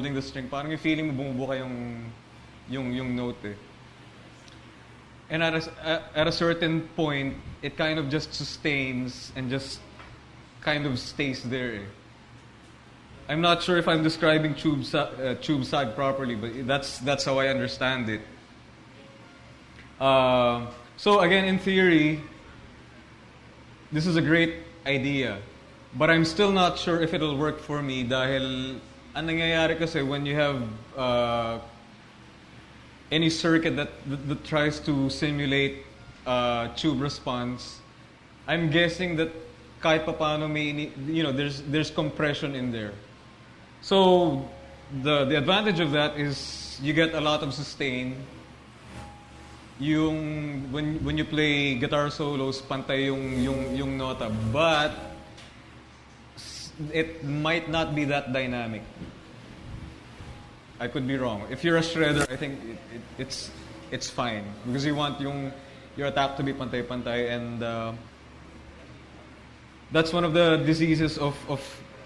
holding the string, parang yung feeling mo bumubuka yung note eh. And at a certain point, it kind of just sustains and just kind of stays there eh. I'm not sure if I'm describing tube sag properly, but that's how I understand it. So again, in theory, this is a great idea, but I'm still not sure if it'll work for me dahil ang nangyayari kasi when you have any circuit that tries to simulate tube response, I'm guessing that kahit papaano may, there's compression in there. So the advantage of that is you get a lot of sustain. When you play guitar solos, pantay yung nota, but it might not be that dynamic. I could be wrong. If you're a shredder, I think it's fine because you want your attack to be pantay-pantay, and that's one of the diseases of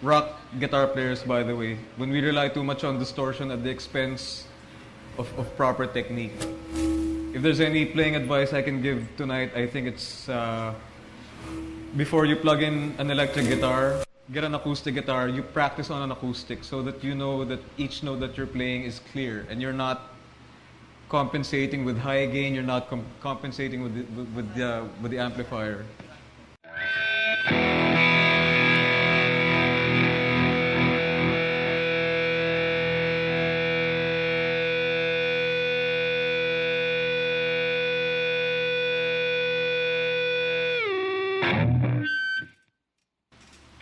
rock guitar players, by the way, when we rely too much on distortion at the expense of proper technique. If there's any playing advice I can give tonight, I think it's before you plug in an electric guitar, get an acoustic guitar, you practice on an acoustic so that you know that each note that you're playing is clear and you're not compensating with high gain, you're not compensating with the amplifier.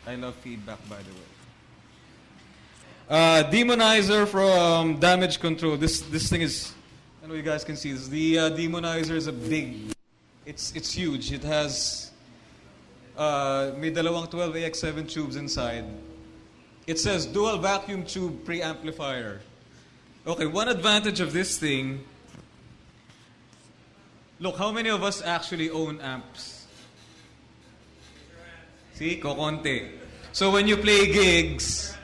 I love feedback, by the way. Demonizer from Damage Control. This thing is, I know you guys can see this. The Demonizer is a big, it's huge. It has may dalawang 12AX7 tubes inside. It says dual vacuum tube preamplifier. Okay, one advantage of this thing. Look, how many of us actually own amps? See, kokonti. So when you play gigs,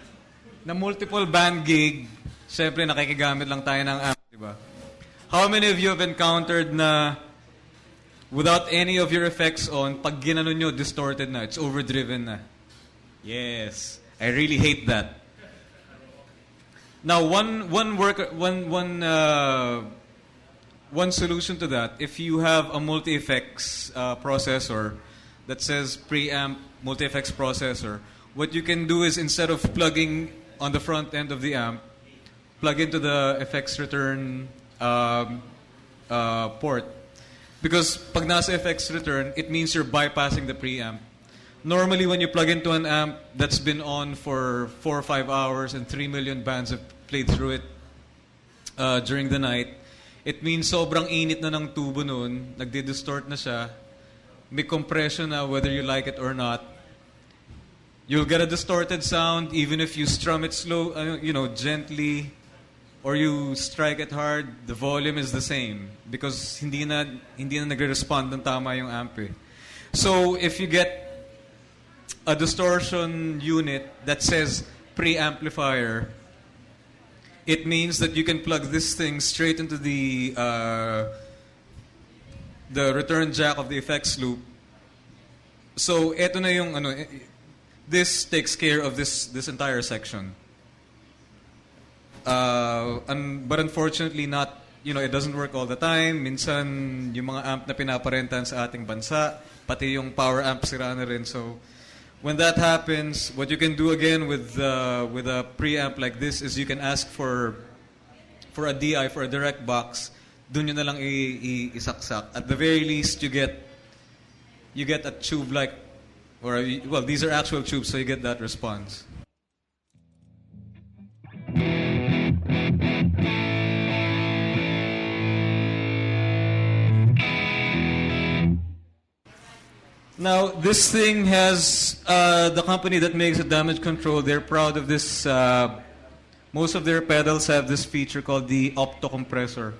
na multiple band gig, syempre nakikigamit lang tayo ng amp, di ba? How many of you have encountered na without any of your effects on, pag ginano nyo, distorted na, it's overdriven na? Yes. I really hate that. Now, one solution to that, if you have a multi-effects processor that says preamp multi-effects processor, what you can do is instead of plugging on the front end of the amp, plug into the effects return port. Because pag nasa effects return, it means you're bypassing the preamp. Normally, when you plug into an amp that's been on for 4 or 5 hours and 3 million bands have played through it during the night, it means sobrang init na ng tubo nun, nagdi-distort na siya, may compression na whether you like it or not. You'll get a distorted sound even if you strum it slow, gently, or you strike it hard, the volume is the same because hindi na nagre-respond ng tama yung amp eh. So if you get a distortion unit that says preamplifier, it means that you can plug this thing straight into the return jack of the effects loop. So eto na yung this takes care of this entire section. But unfortunately it doesn't work all the time. Minsan yung mga amp na pinaparentahan sa ating bansa, pati yung power amp sira na rin. So when that happens, what you can do again with a preamp like this is you can ask for a DI, for a direct box. Dun yun na lang isaksak. At the very least, you get a tube like, well, these are actual tubes, so you get that response. Now, this thing has the company that makes the Damage Control. They're proud of this. Most of their pedals have this feature called the optocompressor.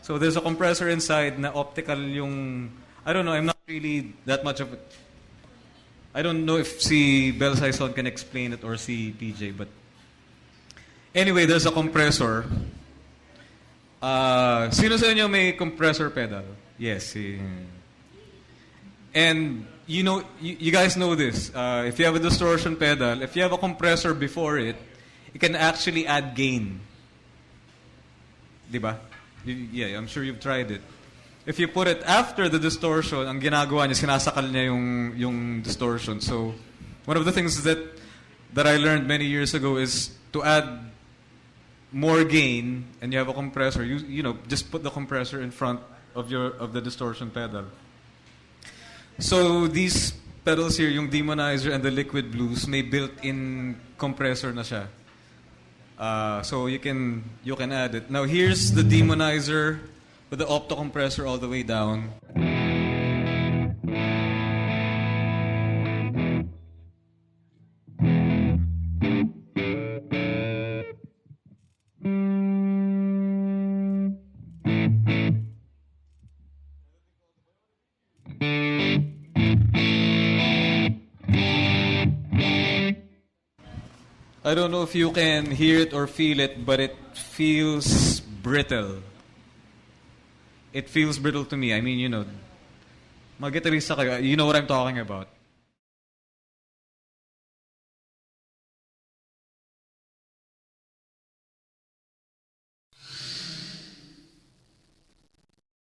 So there's a compressor inside na optical yung, I don't know, I'm not really that much of it. I don't know if si Bel Saison can explain it or si PJ, but Anyway, there's a compressor. Sino sa inyo may compressor pedal? Yes. And you know, you guys know this. If you have a distortion pedal, if you have a compressor before it, you can actually add gain. Diba? Yeah, I'm sure you've tried it. If you put it after the distortion, ang ginagawa niya, sinasakal niya yung distortion. So, one of the things that I learned many years ago is to add more gain, and you have a compressor. You know, just put the compressor in front of the distortion pedal. So these pedals here, yung Demonizer and the Liquid Blues, may built-in compressor na siya. So you can add it. Now here's the Demonizer with the opto compressor all the way down. I don't know if you can hear it or feel it, but it feels brittle. It feels brittle to me. I mean, you know, mga guitarista kayo, you know what I'm talking about.